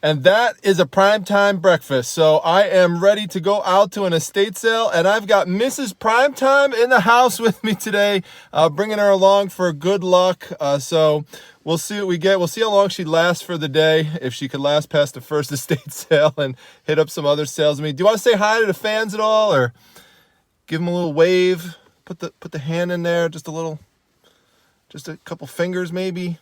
And that is a primetime breakfast. So I am ready to go out to an estate sale, and I've got Mrs. Primetime in the house with me today, bringing her along for good luck. So we'll see what we get. We'll see how long she lasts for the day, if she could last past the first estate sale and hit up some other sales. I mean, do you want to say hi to the fans at all, or give them a little wave? Put the hand in there, just a couple fingers maybe.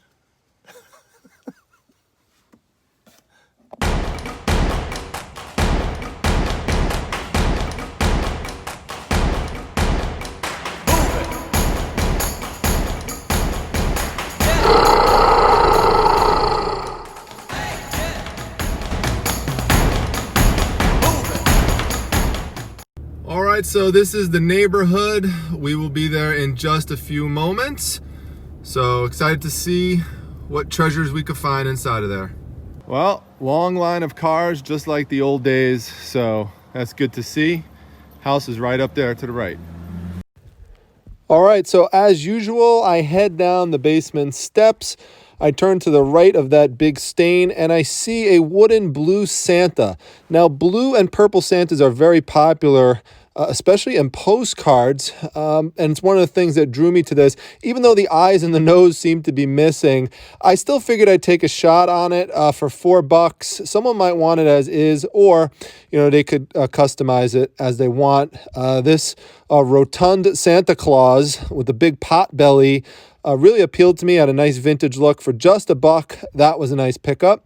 So this is the neighborhood. We will be there in just a few moments. So excited to see what treasures we could find inside of there. Well, long line of cars, just like the old days. So that's good to see. House is right up there to the right. All right, so as usual, I head down the basement steps. I turn to the right of that big stain and I see a wooden blue Santa. Now, blue and purple Santas are very popular, especially in postcards, and it's one of the things that drew me to this. Even though the eyes and the nose seem to be missing, I still figured I'd take a shot on it for $4. Someone might want it as is, or they could customize it as they want. This rotund Santa Claus with a big pot belly really appealed to me. Had a nice vintage look for just $1. That was a nice pickup.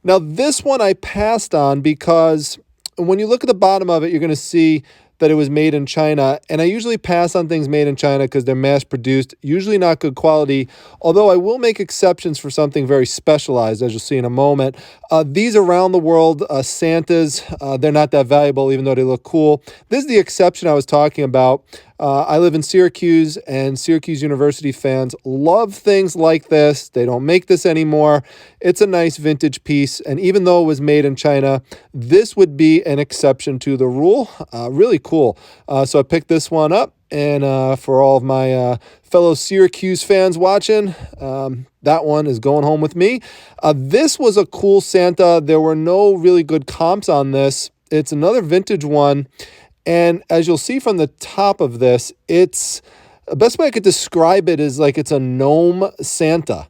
Now this one I passed on because when you look at the bottom of it, you're going to see that it was made in China. And I usually pass on things made in China because they're mass produced, usually not good quality, although I will make exceptions for something very specialized, as you'll see in a moment. These around the world Santas, they're not that valuable, even though they look cool. This is the exception I was talking about. I live in Syracuse, and Syracuse University fans love things like this. They don't make this anymore. It's a nice vintage piece, and even though it was made in China, this would be an exception to the rule. Really cool. So I picked this one up, and for all of my fellow Syracuse fans watching, that one is going home with me. This was a cool Santa. There were no really good comps on this. It's another vintage one. And as you'll see from the top of this, it's the best way I could describe it is like it's a gnome Santa.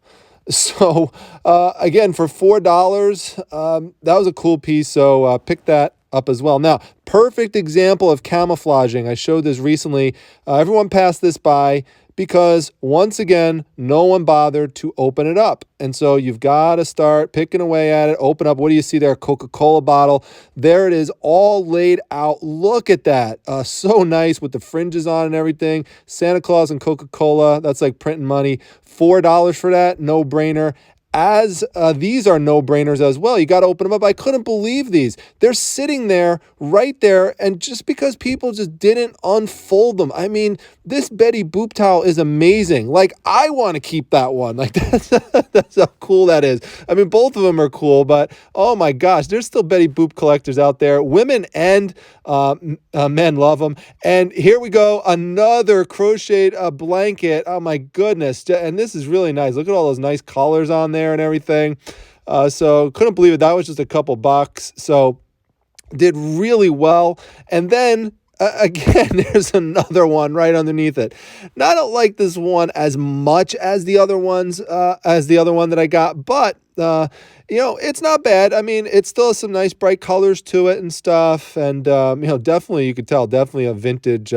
So again, for $4, that was a cool piece. So pick that up as well. Now, perfect example of camouflaging. I showed this recently. Everyone passed this by because once again, no one bothered to open it up. And so you've got to start picking away at it, open up. What do you see there? Coca-Cola bottle. There it is, all laid out. Look at that. So nice with the fringes on and everything. Santa Claus and Coca-Cola. That's like printing money. $4 for that, no brainer. As these are no-brainers as well. You got to open them up. I couldn't believe these. They're sitting there, right there, and just because people just didn't unfold them. I mean, this Betty Boop towel is amazing. Like, I want to keep that one. Like, that's how cool that is. I mean, both of them are cool, but oh my gosh, there's still Betty Boop collectors out there. Women and men love them. And here we go, another crocheted blanket. Oh my goodness. And this is really nice. Look at all those nice collars on there and everything. So couldn't believe it. That was just a couple bucks. So did really well. And then again, there's another one right underneath it. Now, I don't like this one as much as the other ones, as the other one that I got, but it's not bad. I mean, it still has some nice bright colors to it and stuff. And, definitely, you could tell, definitely a vintage,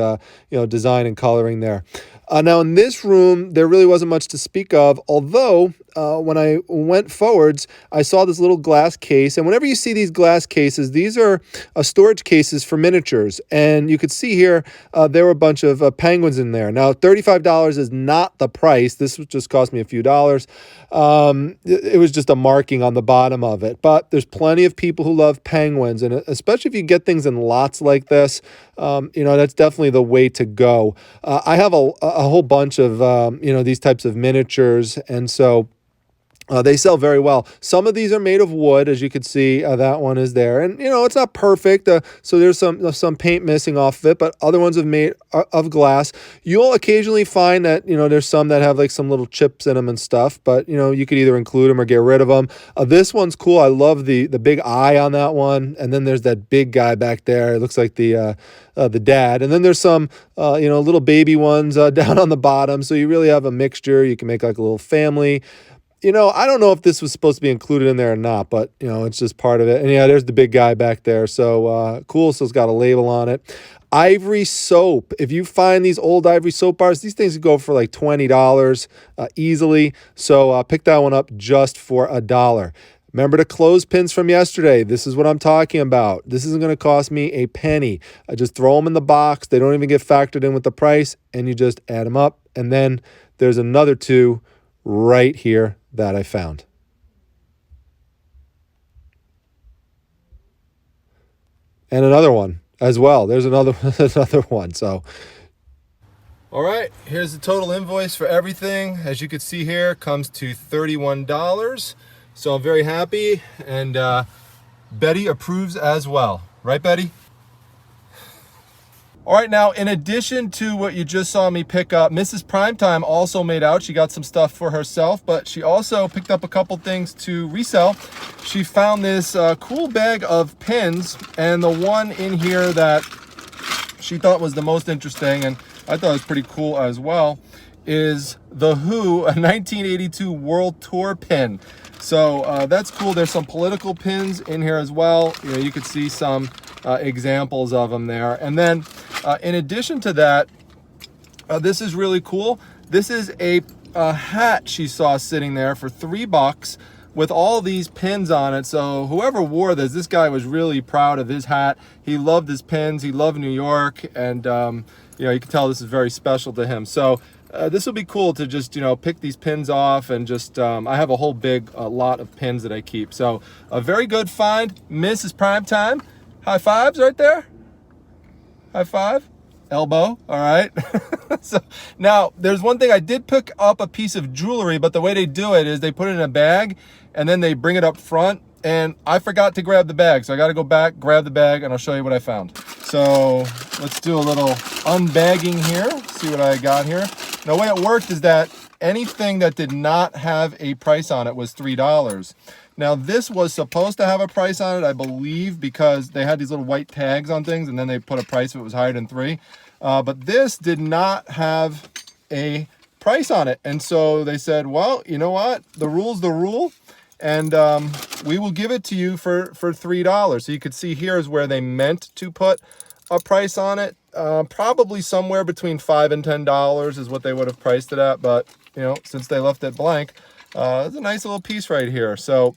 design and coloring there. Now, in this room, there really wasn't much to speak of, although when I went forwards, I saw this little glass case. And whenever you see these glass cases, these are storage cases for miniatures. And you could see here, there were a bunch of penguins in there. Now, $35 is not the price. This just cost me a few dollars. It was just a marking on the bottom of it. But there's plenty of people who love penguins. And especially if you get things in lots like this, that's definitely the way to go. I have a whole bunch of, these types of miniatures. And so They sell very well. Some of these are made of wood, as you can see. That one is there, and you know it's not perfect. So there's some paint missing off of it, but other ones have made of glass. You'll occasionally find that there's some that have like some little chips in them and stuff, but you could either include them or get rid of them. This one's cool. I love the big eye on that one, and then there's that big guy back there. It looks like the dad, and then there's some little baby ones down on the bottom. So you really have a mixture. You can make like a little family. I don't know if this was supposed to be included in there or not, but, it's just part of it. And yeah, there's the big guy back there. So cool. So it's got a label on it. Ivory Soap. If you find these old Ivory Soap bars, these things go for like $20 easily. So pick that one up just for $1. Remember the clothespins from yesterday. This is what I'm talking about. This isn't going to cost me a penny. I just throw them in the box. They don't even get factored in with the price, and you just add them up. And then there's another two right here that I found. And another one as well. There's another one. So, all right, here's the total invoice for everything. As you can see here, comes to $31. So I'm very happy, and Betty approves as well. Right, Betty? All right, now, in addition to what you just saw me pick up, Mrs. Primetime also made out. She got some stuff for herself, but she also picked up a couple things to resell. She found this cool bag of pins, and the one in here that she thought was the most interesting, and I thought it was pretty cool as well, is the Who, a 1982 World Tour pin. So that's cool. There's some political pins in here as well. You could see some examples of them there. And then in addition to that, this is really cool. This is a hat she saw sitting there for $3 with all these pins on it. So whoever wore this guy was really proud of his hat. He loved his pins. He loved New York. And, you can tell this is very special to him. So this will be cool to just, pick these pins off and just, I have a whole big lot of pins that I keep. So a very good find, Mrs. Primetime. High fives right there. High five. Elbow. All right. So now there's one thing. I did pick up a piece of jewelry, but the way they do it is they put it in a bag and then they bring it up front, and I forgot to grab the bag. So I got to go back, grab the bag, and I'll show you what I found. So let's do a little unbagging here. See what I got here. Now, the way it worked is that anything that did not have a price on it was $3. Now, this was supposed to have a price on it, I believe, because they had these little white tags on things, and then they put a price if it was higher than $3. But this did not have a price on it. And so they said, well, you know what? The rule's the rule, and we will give it to you for $3. So you could see here is where they meant to put a price on it. Probably somewhere between $5 and $10 is what they would have priced it at. But, since they left it blank, it's a nice little piece right here. So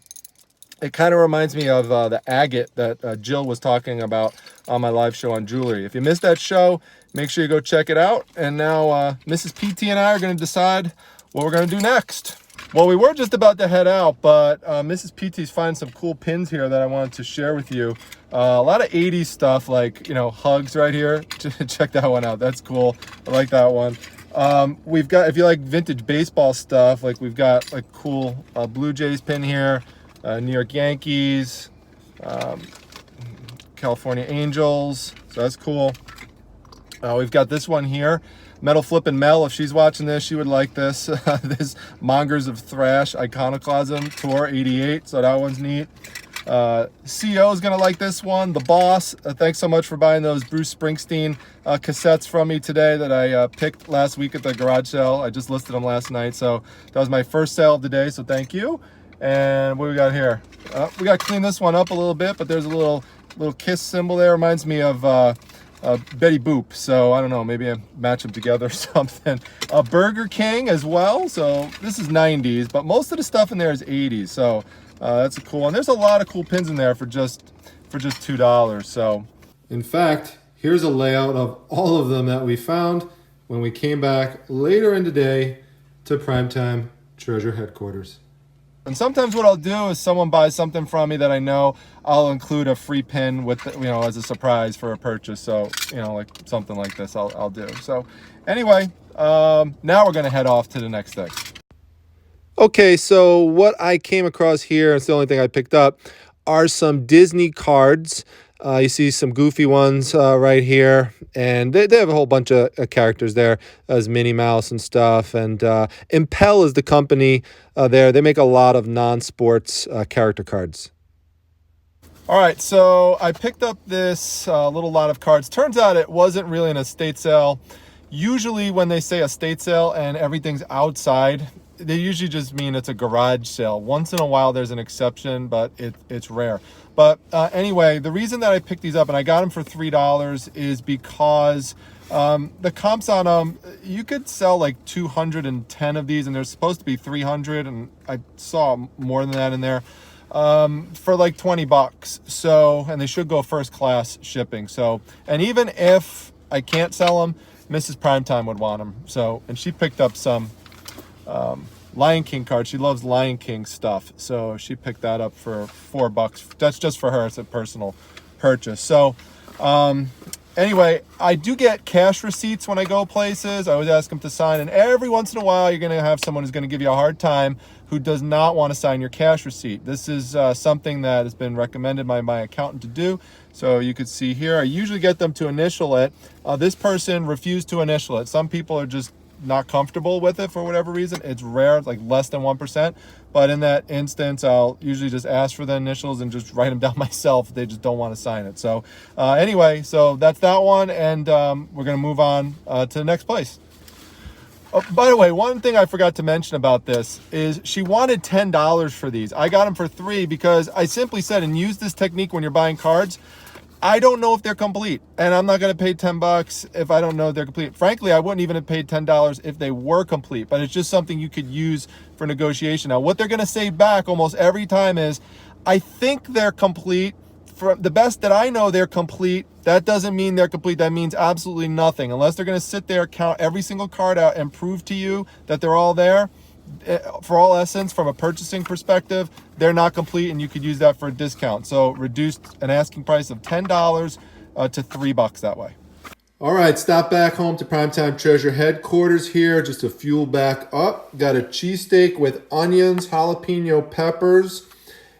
it kind of reminds me of the agate that Jill was talking about on my live show on jewelry. If you missed that show, make sure you go check it out. And now Mrs. PT and I are going to decide what we're going to do next. Well, we were just about to head out, but Mrs. PT's finding some cool pins here that I wanted to share with you. A lot of 80s stuff, like, hugs right here. Check that one out. That's cool. I like that one. We've got, if you like vintage baseball stuff, like we've got like cool Blue Jays pin here. New York Yankees, California Angels, so that's cool. We've got this one here, Metal Flippin' Mel. If she's watching this, she would like this. This Mongers of Thrash Iconoclasm Tour 88, so that one's neat. CEO is going to like this one. The Boss, thanks so much for buying those Bruce Springsteen cassettes from me today that I picked last week at the garage sale. I just listed them last night, so that was my first sale of the day, so thank you. And what we got here? We got to clean this one up a little bit, but there's a little kiss symbol there. Reminds me of Betty Boop. So I don't know, maybe I match them together or something. Burger King as well. So this is 90s, but most of the stuff in there is 80s. So that's a cool one. There's a lot of cool pins in there for just $2. So in fact, here's a layout of all of them that we found when we came back later in the day to Primetime Treasure Headquarters. And sometimes what I'll do is someone buys something from me that I know, I'll include a free pin with, as a surprise for a purchase. So, like something like this I'll do. So anyway, now we're going to head off to the next thing. Okay, so what I came across here, it's the only thing I picked up, are some Disney cards. You see some goofy ones right here, and they have a whole bunch of characters there, as Minnie Mouse and stuff. And Impel is the company there. They make a lot of non-sports character cards. All right, so I picked up this little lot of cards. Turns out it wasn't really an estate sale. Usually when they say estate sale and everything's outside, they usually just mean it's a garage sale. Once in a while there's an exception, but it's rare. But anyway, the reason that I picked these up, and I got them for $3, is because the comps on them, you could sell like 210 of these, and there's supposed to be 300, and I saw more than that in there, for like 20 bucks. So, and they should go first class shipping. So, and even if I can't sell them, Mrs. Primetime would want them. So, and she picked up some Lion King cards. She loves Lion King stuff, so she picked that up for $4. That's just for her. It's a personal purchase. So anyway, I do get cash receipts when I go places. I always ask them to sign, and every once in a while you're going to have someone who's going to give you a hard time who does not want to sign your cash receipt. This is something that has been recommended by my accountant to do. So you could see here, I usually get them to initial it. This person refused to initial it. Some people are just not comfortable with it for whatever reason. It's rare, it's like less than 1%. But in that instance, I'll usually just ask for the initials and just write them down myself if they just don't want to sign it. So anyway, so that's that one, and we're going to move on to the next place. Oh, by the way, one thing I forgot to mention about this is she wanted $10 for these. I got them for $3 because I simply said, and use this technique when you're buying cards, I don't know if they're complete, and I'm not going to pay 10 bucks if I don't know if they're complete. Frankly, I wouldn't even have paid $10 if they were complete, but it's just something you could use for negotiation. Now, what they're going to say back almost every time is, I think they're complete. From the best that I know, they're complete. That doesn't mean they're complete. That means absolutely nothing. Unless they're going to sit there, count every single card out, and prove to you that they're all there. For all essence, from a purchasing perspective, they're not complete, and you could use that for a discount. So reduced an asking price of $10 to $3 that way. All right, stop back home to Primetime Treasure headquarters here, just to fuel back up. Got a cheesesteak with onions, jalapeno peppers,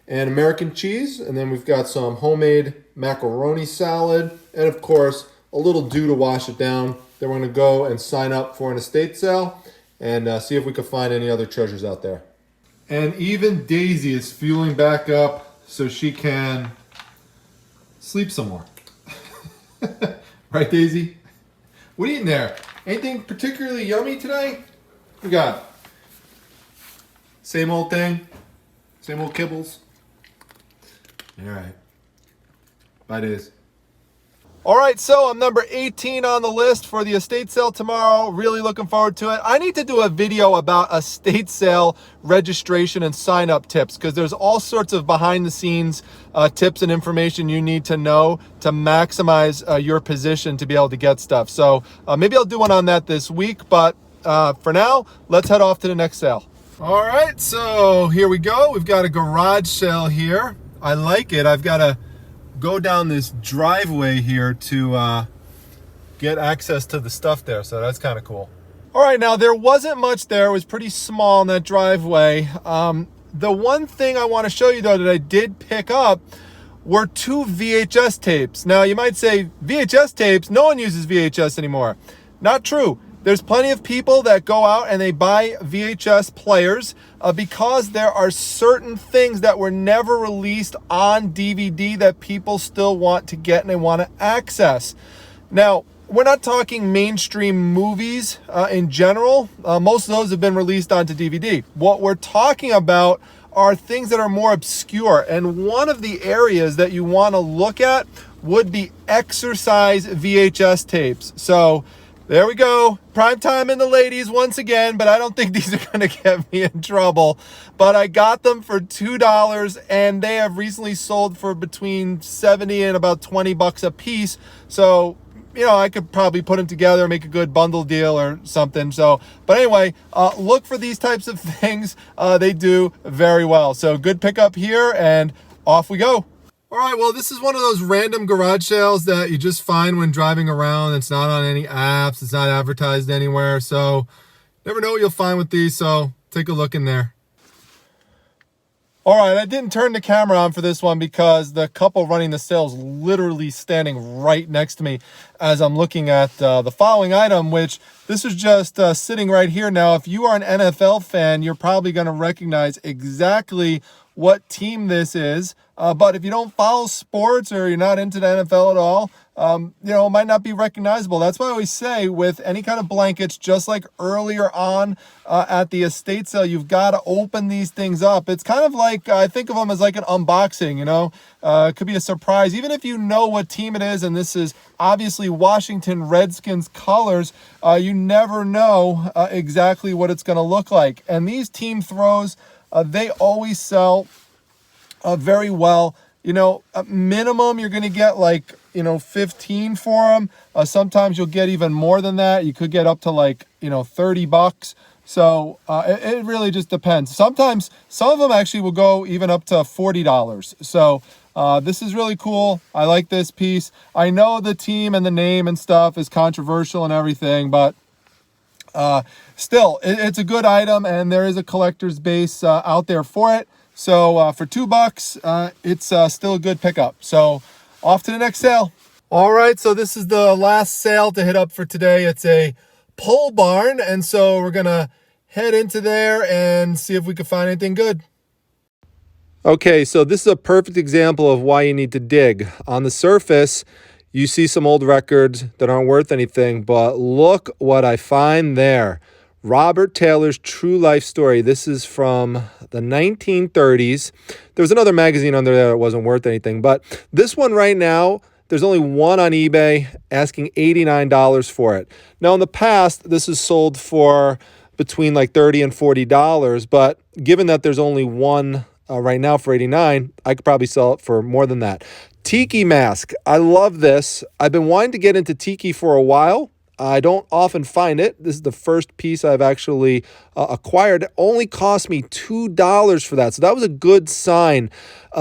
and American cheese. And then we've got some homemade macaroni salad, and of course, a little dew to wash it down. Then we're gonna go and sign up for an estate sale and see if we can find any other treasures out there. And even Daisy is fueling back up so she can sleep some more. Right, Daisy? What are you eating there? Anything particularly yummy today? What we got? Same old thing? Same old kibbles? All right. Bye, Daisy. All right, so I'm number 18 on the list for the estate sale tomorrow. Really looking forward to it. I need to do a video about estate sale registration and sign-up tips, because there's all sorts of behind-the-scenes tips and information you need to know to maximize your position to be able to get stuff. So maybe I'll do one on that this week, but for now, let's head off to the next sale. All right, so here we go. We've got a garage sale here. I like it. I've got to go down this driveway here to get access to the stuff there, so that's kind of cool. All right, now there wasn't much there. It was pretty small in that driveway. The one thing I want to show you though that I did pick up were 2 VHS tapes. Now you might say, VHS tapes? No one uses VHS anymore. Not true. There's plenty of people that go out and they buy VHS players because there are certain things that were never released on DVD that people still want to get and they want to access. Now, we're not talking mainstream movies in general. Most of those have been released onto DVD. What we're talking about are things that are more obscure. And one of the areas that you want to look at would be exercise VHS tapes. So there we go. Primetime and the ladies once again, but I don't think these are going to get me in trouble. But I got them for $2, and they have recently sold for between 70 and about 20 bucks a piece. So, you know, I could probably put them together and make a good bundle deal or something. So, but anyway, look for these types of things. They do very well. So good pickup here, and off we go. All right, well, this is one of those random garage sales that you just find when driving around. It's not on any apps. It's not advertised anywhere. So never know what you'll find with these. So take a look in there. All right, I didn't turn the camera on for this one because the couple running the sale's literally standing right next to me as I'm looking at the following item, which this is just sitting right here. Now, if you are an NFL fan, you're probably going to recognize exactly what team this is. But if you don't follow sports or you're not into the NFL at all, it might not be recognizable. That's why I always say with any kind of blankets, just like earlier on at the estate sale, you've got to open these things up. It's kind of like, I think of them as like an unboxing, it could be a surprise. Even if you know what team it is, and this is obviously Washington Redskins colors, you never know exactly what it's going to look like. And these team throws, they always sell very well. Minimum you're going to get like 15 for them. Sometimes you'll get even more than that. You could get up to like $30. So it really just depends. Sometimes some of them actually will go even up to $40. So this is really cool. I like this piece. I know the team and the name and stuff is controversial and everything, but still, it's a good item, and there is a collector's base out there for it. So for $2, it's still a good pickup. So off to the next sale. All right, so this is the last sale to hit up for today. It's a pole barn, and so we're gonna head into there and see if we can find anything good. Okay, so this is a perfect example of why you need to dig. On the surface, you see some old records that aren't worth anything, but look what I find there. Robert Taylor's True Life Story. This is from the 1930s. There was another magazine under there that wasn't worth anything, but this one right now, there's only one on eBay asking $89 for it. Now, in the past, this is sold for between like $30 and $40, but given that there's only one right now for $89, I could probably sell it for more than that. Tiki Mask. I love this. I've been wanting to get into Tiki for a while. I don't often find it. This is the first piece I've actually acquired. It only cost me $2 for that. So that was a good sign.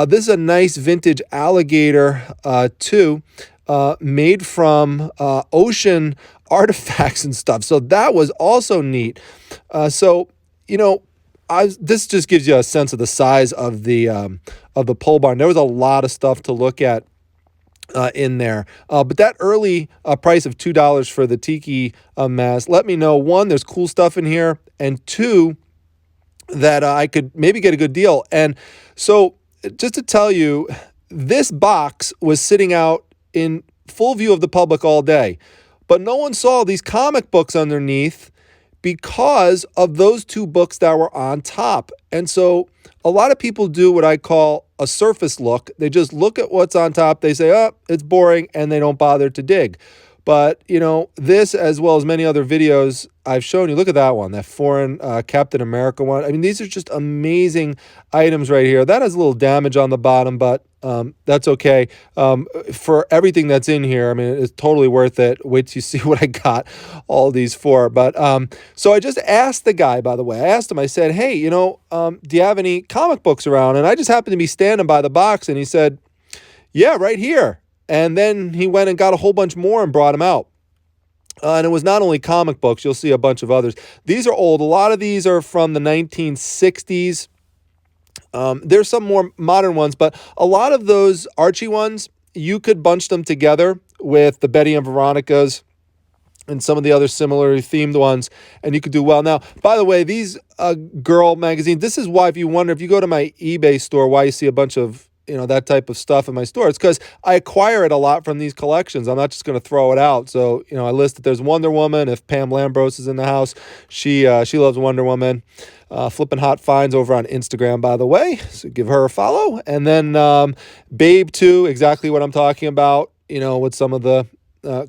This is a nice vintage Alligator too, made from ocean artifacts and stuff. So that was also neat. This just gives you a sense of the size of the pole barn. There was a lot of stuff to look at in there. But that early price of $2 for the Tiki Mask let me know, one, there's cool stuff in here, and two, that I could maybe get a good deal. And so just to tell you, this box was sitting out in full view of the public all day, but no one saw these comic books underneath because of those two books that were on top. And so a lot of people do what I call a surface look. They just look at what's on top. They say, oh, it's boring, and they don't bother to dig. But, this, as well as many other videos I've shown you, look at that one, that foreign Captain America one. I mean, these are just amazing items right here. That has a little damage on the bottom, but that's okay. For everything that's in here, I mean, it's totally worth it. Wait till you see what I got all these for. But so I just asked the guy, by the way, I said, hey, do you have any comic books around? And I just happened to be standing by the box, and he said, yeah, right here. And then he went and got a whole bunch more and brought them out. And it was not only comic books. You'll see a bunch of others. These are old. A lot of these are from the 1960s. There's some more modern ones, but a lot of those Archie ones, you could bunch them together with the Betty and Veronica's and some of the other similarly themed ones, and you could do well. Now, by the way, these girl magazines, this is why, if you wonder, if you go to my eBay store, why you see a bunch of that type of stuff in my store. It's because I acquire it a lot from these collections. I'm not just going to throw it out. So, I list that there's Wonder Woman. If Pam Lambros is in the house, she loves Wonder Woman. Flipping Hot Finds over on Instagram, by the way. So give her a follow. And then Babe 2, exactly what I'm talking about, with some of the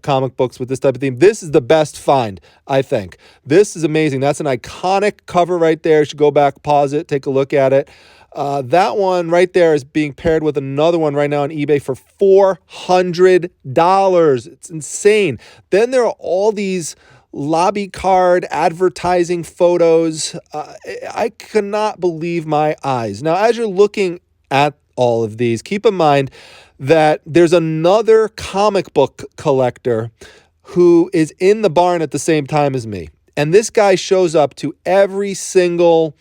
comic books with this type of theme. This is the best find, I think. This is amazing. That's an iconic cover right there. You should go back, pause it, take a look at it. That one right there is being paired with another one right now on eBay for $400. It's insane. Then there are all these lobby card advertising photos. I cannot believe my eyes. Now, as you're looking at all of these, keep in mind that there's another comic book collector who is in the barn at the same time as me. And this guy shows up to every single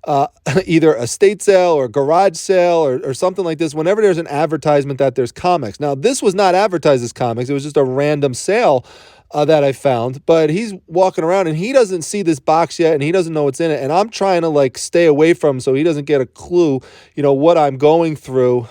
either a estate sale or garage sale or something like this, whenever there's an advertisement that there's comics. Now, this was not advertised as comics. It was just a random sale that I found, but he's walking around and he doesn't see this box yet and he doesn't know what's in it. And I'm trying to like stay away from him so he doesn't get a clue, what I'm going through.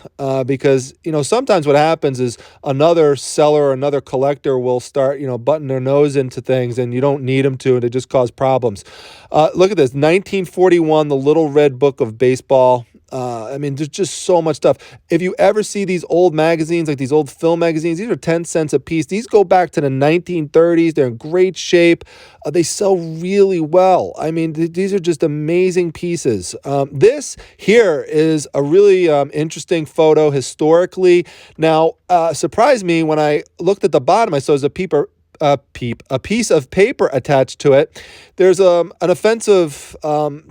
Because, sometimes what happens is another seller or another collector will start, butting their nose into things and you don't need them to, and it just cause problems. Look at this, 1941, The Little Red Book of Baseball. There's just so much stuff. If you ever see these old magazines, like these old film magazines, these are 10 cents a piece. These go back to the 1930s. They're in great shape. They sell really well. These are just amazing pieces. This here is a really interesting photo historically. Now, surprised me when I looked at the bottom. I saw there's a piece of paper attached to it. There's an offensive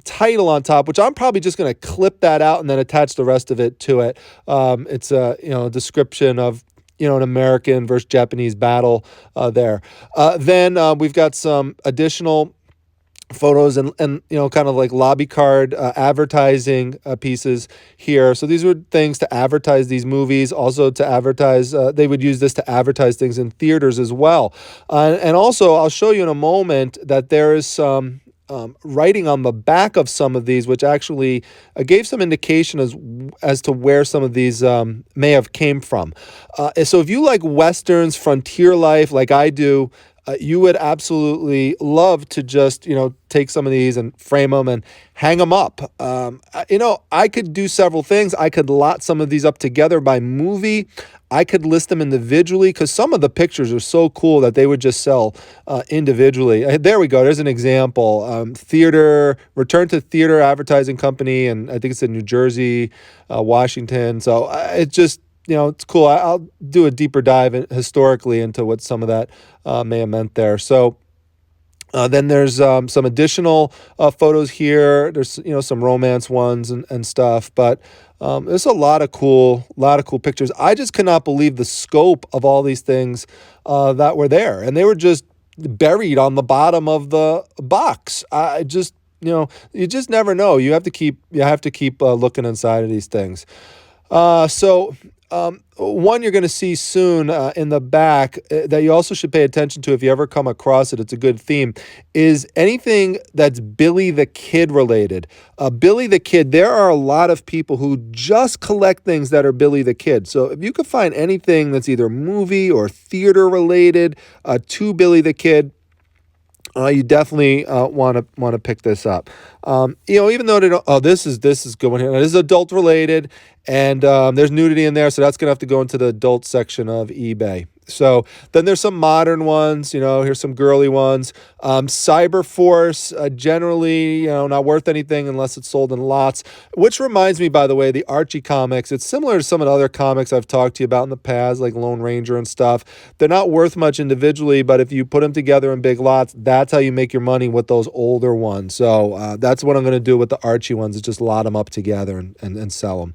title on top, which I'm probably just going to clip that out and then attach the rest of it to it. It's a description of an American versus Japanese battle there. Then we've got some additional photos and kind of like lobby card advertising pieces here. So these were things to advertise these movies, also to advertise, they would use this to advertise things in theaters as well. And also I'll show you in a moment that there is some writing on the back of some of these, which actually gave some indication as to where some of these may have came from. So if you like Westerns, frontier life, like I do, you would absolutely love to just, take some of these and frame them and hang them up. I could do several things. I could lot some of these up together by movie. I could list them individually because some of the pictures are so cool that they would just sell individually. There we go. There's an example. Return to Theater Advertising Company, and I think it's in New Jersey, Washington. So it just, it's cool. I'll do a deeper dive historically into what some of that may have meant there. So then there's some additional photos here. There's some romance ones and stuff, but there's a lot of cool pictures. I just could not believe the scope of all these things that were there, and they were just buried on the bottom of the box. I just you just never know. You have to keep looking inside of these things. One you're going to see soon in the back that you also should pay attention to if you ever come across it, it's a good theme, is anything that's Billy the Kid related. Billy the Kid, there are a lot of people who just collect things that are Billy the Kid. So if you could find anything that's either movie or theater related to Billy the Kid, you definitely want to pick this up. Even though they don't. This is good one here. Now, this is adult related, and there's nudity in there, so that's gonna have to go into the adult section of eBay. So then there's some modern ones, here's some girly ones. Cyberforce, generally, not worth anything unless it's sold in lots, which reminds me, by the way, the Archie comics, it's similar to some of the other comics I've talked to you about in the past, like Lone Ranger and stuff. They're not worth much individually, but if you put them together in big lots, that's how you make your money with those older ones. So that's what I'm going to do with the Archie ones, is just lot them up together and sell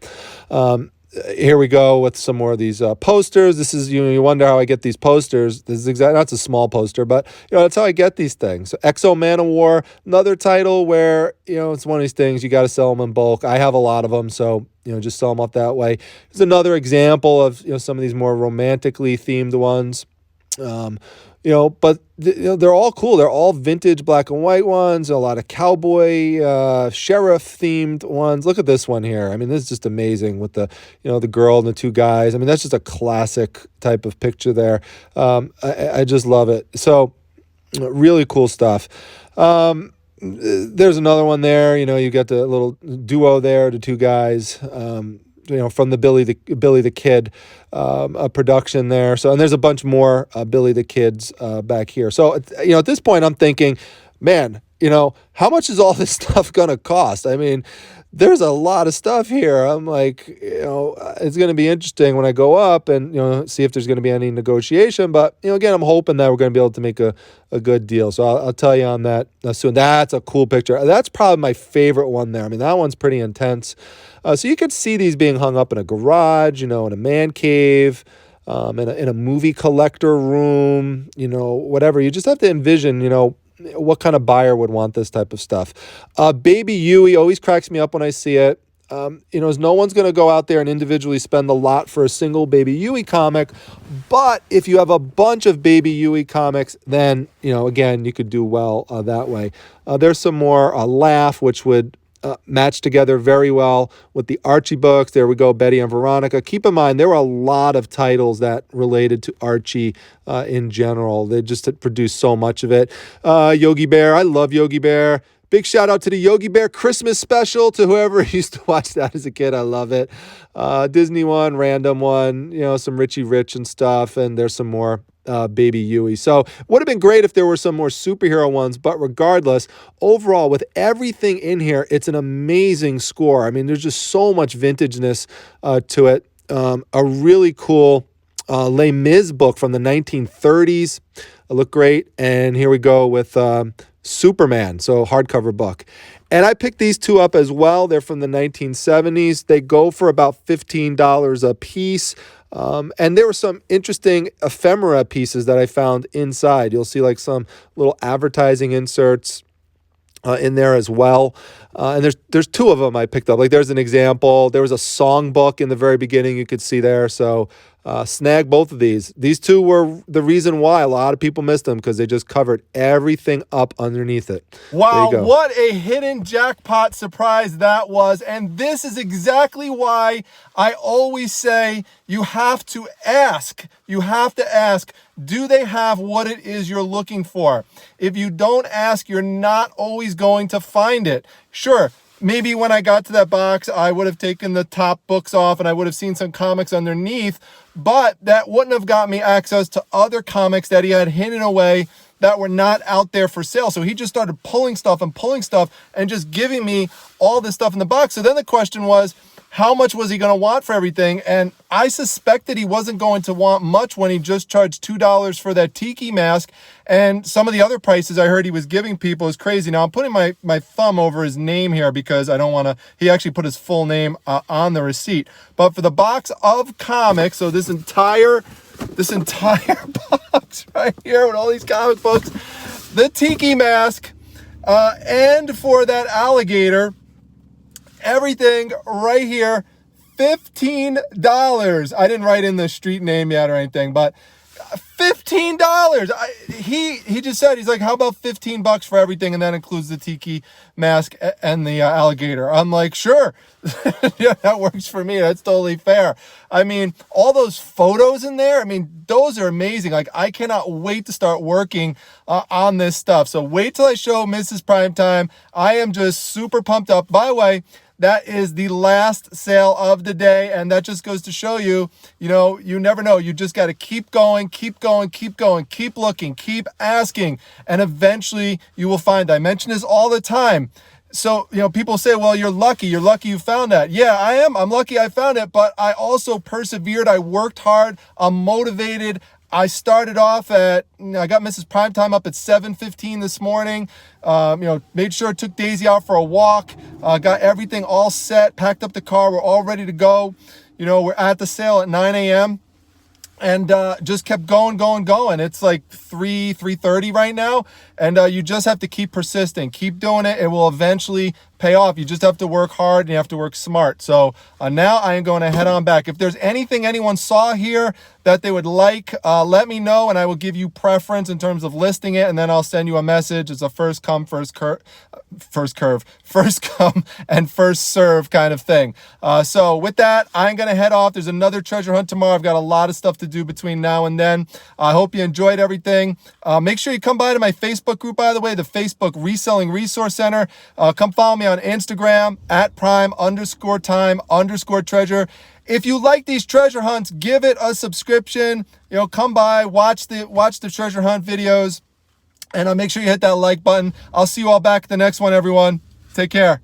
them. Here we go with some more of these posters. This is, you wonder how I get these posters. This is exactly, that's a small poster, but that's how I get these things. So Exo Man of War, another title where, it's one of these things, you got to sell them in bulk. I have a lot of them, so, just sell them up that way. There's another example of, some of these more romantically themed ones. But they're all cool. They're all vintage black and white ones. A lot of cowboy, sheriff themed ones. Look at this one here. This is just amazing with the, the girl and the two guys. That's just a classic type of picture there. I just love it. So really cool stuff. There's another one there. You got the little duo there, the two guys. From the Billy the Kid production there. So, and there's a bunch more Billy the Kids back here. So, at this point, I'm thinking, man, how much is all this stuff going to cost? There's a lot of stuff here. I'm like, it's going to be interesting when I go up and, see if there's going to be any negotiation. But, again, I'm hoping that we're going to be able to make a good deal. So I'll tell you on that soon. That's a cool picture. That's probably my favorite one there. That one's pretty intense. So you could see these being hung up in a garage, in a man cave, in a movie collector room, whatever. You just have to envision, what kind of buyer would want this type of stuff. Baby Yui always cracks me up when I see it. No one's going to go out there and individually spend a lot for a single Baby Yui comic. But if you have a bunch of Baby Yui comics, then, again, you could do well that way. There's some more Laugh, which would match together very well with the Archie books. There we go, Betty and Veronica. Keep in mind, there were a lot of titles that related to Archie in general. They just had produced so much of it. Yogi Bear, I love Yogi Bear. Big shout out to the Yogi Bear Christmas special, to whoever used to watch that as a kid. I love it. Disney one, random one, some Richie Rich and stuff. And there's some more Baby Yui. So would have been great if there were some more superhero ones. But regardless, overall, with everything in here, it's an amazing score. I mean, there's just so much vintageness to it. A really cool Les Mis book from the 1930s. It looked great. And here we go with Superman, so hardcover book. And I picked these two up as well. They're from the 1970s. They go for about $15 a piece. And there were some interesting ephemera pieces that I found inside. You'll see like some little advertising inserts in there as well. And there's two of them I picked up. Like there's an example. There was a song book in the very beginning you could see there. So snag both of these. These two were the reason why a lot of people missed them, because they just covered everything up underneath it. Wow, what a hidden jackpot surprise that was. And this is exactly why I always say you have to ask. You have to ask, do they have what it is you're looking for? If you don't ask, you're not always going to find it. Sure, maybe when I got to that box, I would have taken the top books off and I would have seen some comics underneath, but that wouldn't have got me access to other comics that he had hidden away that were not out there for sale. So he just started pulling stuff and just giving me all this stuff in the box. So then the question was, how much was he going to want for everything? And I suspected he wasn't going to want much when he just charged $2 for that Tiki Mask. And some of the other prices I heard he was giving people is crazy. Now I'm putting my thumb over his name here because I don't want to, he actually put his full name on the receipt. But for the box of comics, so this entire box right here with all these comic books, the Tiki Mask, and for that Alligator, everything right here, $15. I didn't write in the street name yet or anything, but $15. He just said, he's like, how about $15 for everything? And that includes the Tiki Mask and the Alligator. I'm like, sure. Yeah, that works for me. That's totally fair. I mean, all those photos in there, I mean, those are amazing. Like, I cannot wait to start working on this stuff. So wait till I show Mrs. Primetime. I am just super pumped up. By the way, that is the last sale of the day, and that just goes to show you, you never know. You just got to keep going, keep looking, keep asking, and eventually you will find. I mention this all the time. So, people say, well, you're lucky you found that. Yeah, I am. I'm lucky I found it, but I also persevered. I worked hard. I'm motivated. I started off I got Mrs. Primetime up at 7:15 this morning. Made sure I took Daisy out for a walk. Got everything all set, packed up the car. We're all ready to go. We're at the sale at 9 a.m. and just kept going. It's like 3:30 right now. And you just have to keep persisting. Keep doing it. It will eventually pay off. You just have to work hard and you have to work smart. So now I am going to head on back. If there's anything anyone saw here that they would like, let me know and I will give you preference in terms of listing it, and then I'll send you a message. It's a first come and first serve kind of thing. So with that, I'm going to head off. There's another treasure hunt tomorrow. I've got a lot of stuff to do between now and then. I hope you enjoyed everything. Make sure you come by to my Facebook group, by the way, the Facebook Reselling Resource Center. Come follow me on Instagram at prime_time_treasure. If you like these treasure hunts, give it a subscription. Come by, watch the treasure hunt videos, and make sure you hit that like button. I'll see you all back at the next one, everyone. Take care.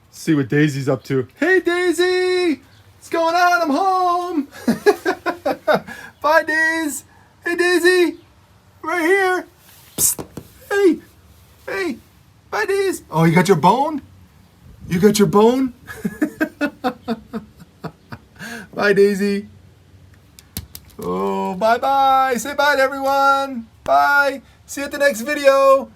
See what Daisy's up to. Hey Daisy! What's going on? I'm home! Bye Daisy! Hey Daisy! Right here! Bye, Daisy. Oh, you got your bone? You got your bone? Bye, Daisy. Oh, bye-bye. Say bye to everyone. Bye. See you at the next video.